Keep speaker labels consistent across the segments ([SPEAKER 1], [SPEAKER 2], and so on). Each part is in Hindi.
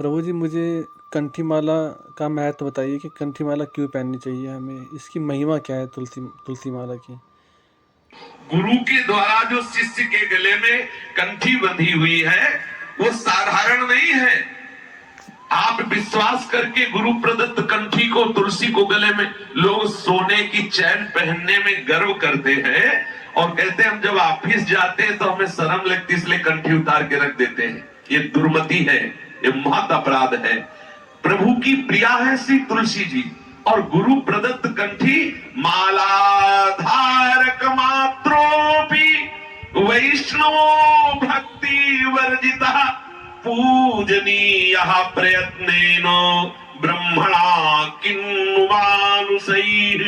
[SPEAKER 1] प्रभु जी, मुझे कंठी माला का महत्व बताइए कि कंठी माला क्यों पहननी चाहिए हमें? इसकी महिमा क्या है तुलसी तुलसी माला की?
[SPEAKER 2] गुरु के द्वारा जो शिष्य के गले में कंठी बंधी हुई है वो साधारण नहीं है। आप विश्वास करके गुरु प्रदत्त कंठी को, तुलसी को गले में, लोग सोने की चैन पहनने में गर्व करते हैं और कहते हैं हम जब ऑफिस जाते हैं तो हमें शर्म लगती इसलिए कंठी उतार के रख देते हैं। ये दुर्मति है, ये महत अपराध है। प्रभु की प्रिया है श्री तुलसी जी और गुरु प्रदत्त कंठी मालाधारक मात्रोपि वैष्णवो भक्ति वर्जिता पूजनीयः प्रयत्नेन ब्रह्मणा किन्नु मानुषैः।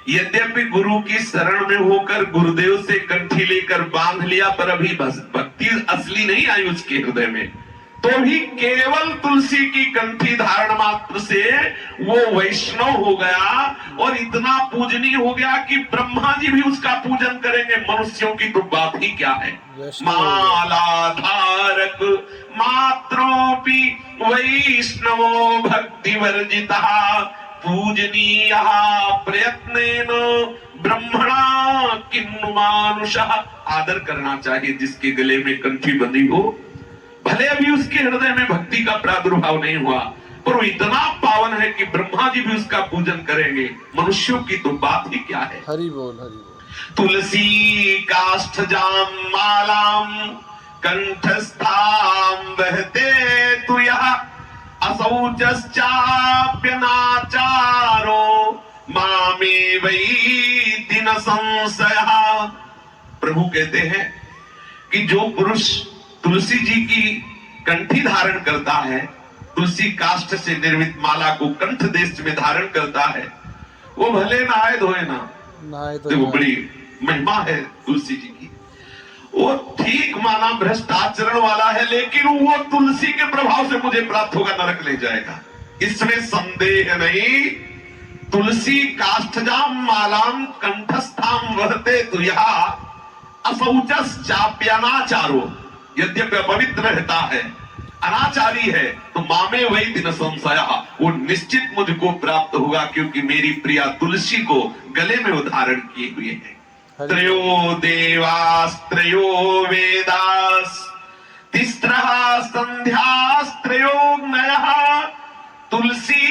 [SPEAKER 2] यद्यपि गुरु की शरण में होकर गुरुदेव से कंठी लेकर बांध लिया पर अभी भक्ति असली नहीं आई उसके हृदय में, तो भी केवल तुलसी की कंठी धारण मात्र से वो वैष्णव हो गया और इतना पूजनीय हो गया कि ब्रह्मा जी भी उसका पूजन करेंगे। मनुष्यों की तो बात ही क्या है। मालाधारक मात्रोपि वैष्णवो भक्ति वर्जिता पूजनीयः प्रयत्नेन ब्रह्मणा किन्नु मानुषः। आदर करना चाहिए जिसके गले में कंठी बंधी हो, भले अभी उसके हृदय में भक्ति का प्रादुर्भाव नहीं हुआ पर वो इतना पावन है कि ब्रह्मा जी भी उसका पूजन करेंगे। मनुष्यों की तो बात ही क्या है।
[SPEAKER 1] हरि बोल हरि बोल।
[SPEAKER 2] तुलसी काष्ठजाम मालाम कंठस्थाम वहते तु यः असौचश्चाप्यनाचारो मामे वैति न संशयः। प्रभु कहते हैं कि जो पुरुष तुलसी जी की कंठी धारण करता है, तुलसी काष्ठ से निर्मित माला को कंठ देश में धारण करता है, वो भले नहाए धोए ना, तो बड़ी महिमा है तुलसी जी की। वो ठीक माना भ्रष्ट आचरण वाला है लेकिन वो तुलसी के प्रभाव से मुझे प्राप्त होगा, नरक ले जाएगा, इसमें संदेह नहीं। तुलसी काष्ठजाम मालाम कंठस्थाम वहते तु यः असौचश्चाप्यनाचारो। यद्यपि अपवित्र रहता है, अनाचारी है, तो मामे वही दिन संशयः, वो निश्चित मुझको प्राप्त होगा क्योंकि मेरी प्रिया तुलसी को गले में उधारण किए हुए है। त्रयो देवास्त्रयो वेदास तिस्रः संध्यास्त्रयोऽग्नयः तुलसी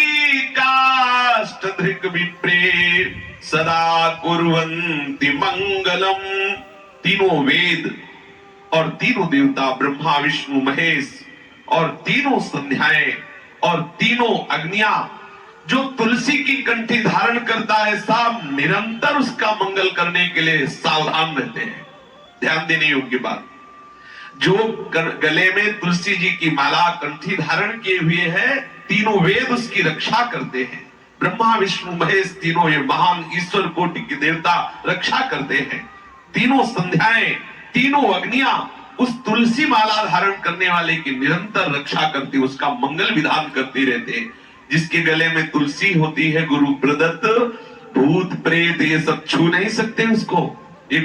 [SPEAKER 2] काष्ठधृक् विप्रे सदा कुर्वन्ति मंगलम। तीनों वेद और तीनों देवता ब्रह्मा विष्णु महेश और तीनों संध्याएं और तीनों अग्नियां जो तुलसी की कंठी धारण करता है, सब निरंतर उसका मंगल करने के लिए सावधान रहते हैं। ध्यान देने योग्य बात, जो गले में तुलसी जी की माला कंठी धारण किए हुए है, तीनों वेद उसकी रक्षा करते हैं। ब्रह्मा विष्णु महेश तीनों ये महान ईश्वर कोटि के देवता रक्षा करते हैं। तीनों संध्याएं, तीनों अग्नियां उस तुलसी माला धारण करने वाले की निरंतर रक्षा करती, उसका मंगल विधान करते रहते हैं। जिसके गले में तुलसी होती है गुरु प्रदत्त, भूत प्रेत ये सब छू नहीं सकते उसको। ये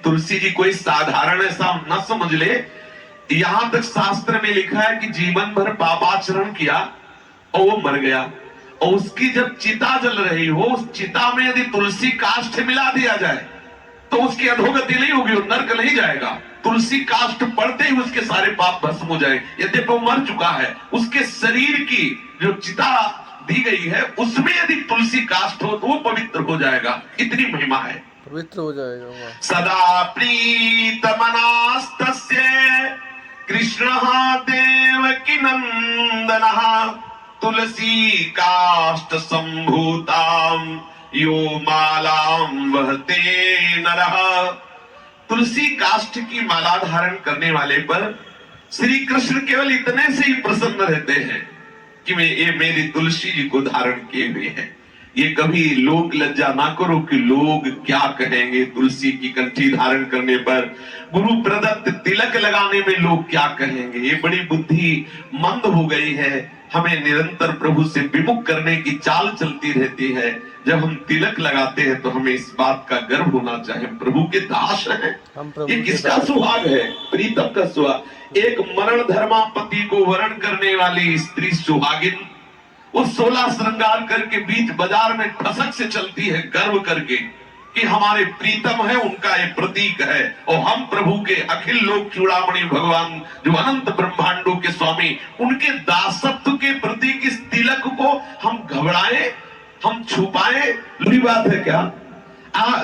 [SPEAKER 2] तुलसी जी कोई साधारण ऐसा न समझ ले। यहां तक शास्त्र में लिखा है कि जीवन भर पापाचरण किया और वो मर गया और उसकी जब चिता जल रही हो, उस चिता में यदि तुलसी काष्ठ मिला दिया जाए तो उसकी अधोगति नहीं होगी, वो नरक नहीं जाएगा। तुलसी काष्ठ पड़ते ही उसके सारे पाप भस्म हो जाए। यद्यपि वो मर चुका है, उसके शरीर की जो चिता दी गई है उसमें यदि तुलसी काष्ठ हो तो वो पवित्र हो जाएगा। इतनी महिमा है,
[SPEAKER 1] पवित्र हो जाएगा।
[SPEAKER 2] सदा प्रीतमनास्तस्य कृष्णः देवकी नंदनः तुलसी काष्ठ संभूताम यो मालाम वहते नरः। तुलसी काष्ठ की माला धारण करने वाले पर श्री कृष्ण केवल इतने से ही प्रसन्न रहते हैं कि ये मेरी तुलसी जी को धारण किए हुए हैं। ये कभी लोक लज्जा ना करो कि लोग क्या कहेंगे। तुलसी की कंठी धारण करने पर, गुरु प्रदत्त तिलक लगाने में लोग क्या कहेंगे, ये बड़ी बुद्धि मंद हो गई है। हमें निरंतर प्रभु से विमुख करने की चाल चलती रहती है। जब हम तिलक लगाते हैं तो हमें इस बात का गर्व होना चाहिए, प्रभु के दास हैं।
[SPEAKER 1] हम प्रभु
[SPEAKER 2] ये
[SPEAKER 1] के
[SPEAKER 2] किसका
[SPEAKER 1] दास हैं।
[SPEAKER 2] सुहाग है? प्रीतम का सुहाग। एक मरण धर्मा पति को वरण करने वाली स्त्री सुहागिन, वो 16 श्रृंगार करके बीच बाजार में ठसक से चलती है, गर्व करके कि हमारे प्रीतम है, उनका ये प्रतीक है। और हम प्रभु के अखिल लोक चूड़ामणि भगवान जो अनंत ब्रह्मांडों के स्वामी, उनके दासत्व के प्रतीक इस तिलक को हम घबराए, हम छुपाए, बुरी बात है क्या?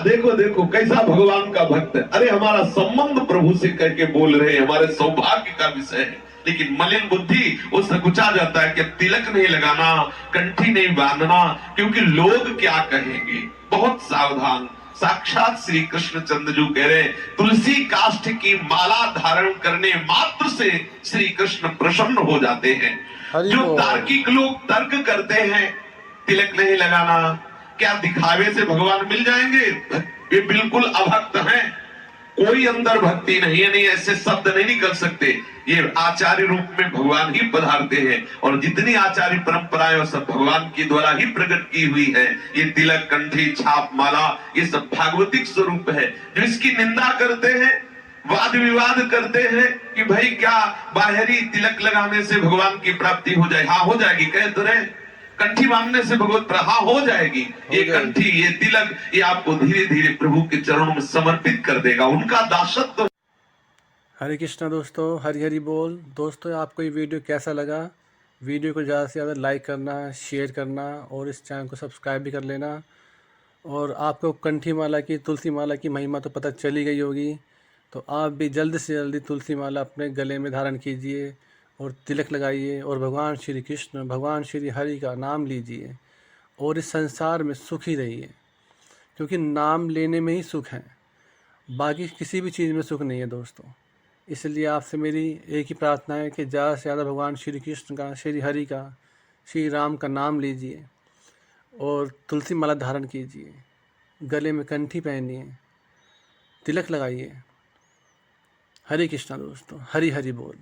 [SPEAKER 2] देखो देखो कैसा भगवान का भक्त है। अरे हमारा संबंध प्रभु से करके बोल रहे हैं, हमारे सौभाग्य का विषय है। लेकिन मलिन बुद्धि उससे कुचा जाता है कि तिलक नहीं लगाना, कंठी नहीं बांधना, क्योंकि लोग क्या कहेंगे। बहुत सावधान। साक्षात श्री कृष्ण चंद्रजू कह रहे, तुलसी काष्ठ की माला धारण करने मात्र से श्री कृष्ण प्रसन्न हो जाते हैं। जो तार्किक लोग तर्क करते हैं तिलक नहीं लगाना, क्या दिखावे से भगवान मिल जाएंगे, ये बिल्कुल अभक्त हैं। कोई अंदर भक्ति नहीं है, नहीं ऐसे शब्द नहीं निकल सकते। ये आचार्य रूप में भगवान ही पधारते हैं, और जितनी आचार्य परंपराएं और सब भगवान के द्वारा ही प्रकट की हुई है। ये तिलक, कंठी, छाप, माला, ये सब भागवतिक स्वरूप है। जो इसकी निंदा करते हैं, वाद विवाद करते हैं कि भाई क्या बाहरी तिलक लगाने से भगवान की प्राप्ति हो जाए, हाँ हो जाएगी, कह तो रहे। कंठी बांधने से भगवत हाँ हो जाएगी। ये कंठी, ये तिलक, ये आपको धीरे धीरे प्रभु के चरणों में समर्पित कर देगा, उनका दासत्व।
[SPEAKER 1] हरे कृष्णा दोस्तों, हरि हरि बोल। दोस्तों आपको ये वीडियो कैसा लगा? वीडियो को ज़्यादा से ज़्यादा लाइक करना, शेयर करना और इस चैनल को सब्सक्राइब भी कर लेना। और आपको कंठी माला की, तुलसी माला की महिमा तो पता चल ही गई होगी, तो आप भी जल्द से जल्दी तुलसी माला अपने गले में धारण कीजिए और तिलक लगाइए और भगवान श्री कृष्ण, भगवान श्री हरि का नाम लीजिए और इस संसार में सुखी रहिए, क्योंकि नाम लेने में ही सुख है, बाकी किसी भी चीज़ में सुख नहीं है दोस्तों। इसलिए आपसे मेरी एक ही प्रार्थना है कि ज़्यादा से ज़्यादा भगवान श्री कृष्ण का, श्री हरि का, श्री राम का नाम लीजिए और तुलसी माला धारण कीजिए, गले में कंठी पहनिए, तिलक लगाइए। हरे कृष्णा दोस्तों, हरि हरि बोल।